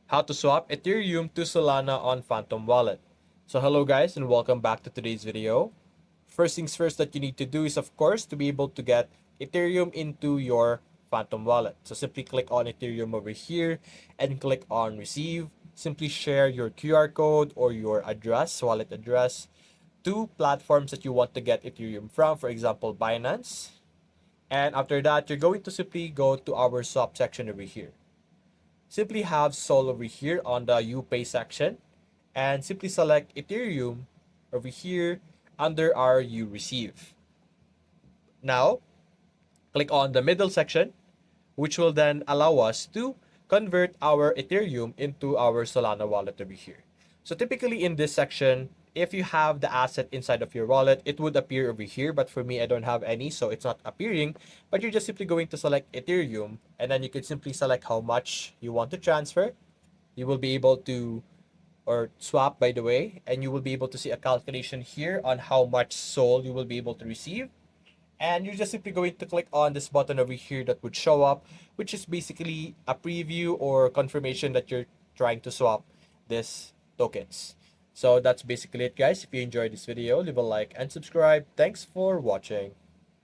how to swap Ethereum to Solana on Phantom Wallet. So hello guys and welcome back to today's video. First things first that you need to do is of course to be able to get Ethereum into your Phantom Wallet. So simply click on Ethereum over here and click on receive. Simply share your QR code or your address, wallet address to platforms that you want to get Ethereum from, for example, Binance. And after that, you're going to simply go to our swap section over here. Simply have Sol over here on the UPay section and simply select Ethereum over here under our you receive. Now, click on the middle section, which will then allow us to convert our Ethereum into our Solana wallet over here. So typically in this section, if you have the asset inside of your wallet, it would appear over here. But for me, I don't have any, so it's not appearing. But you're just simply going to select Ethereum, and then you can simply select how much you want to transfer. You will be able to, or swap by the way, and you will be able to see a calculation here on how much SOL you will be able to receive. And you're just simply going to click on this button over here that would show up, which is basically a preview or confirmation that you're trying to swap this tokens. So that's basically it guys. If you enjoyed this video, leave a like and subscribe. Thanks for watching.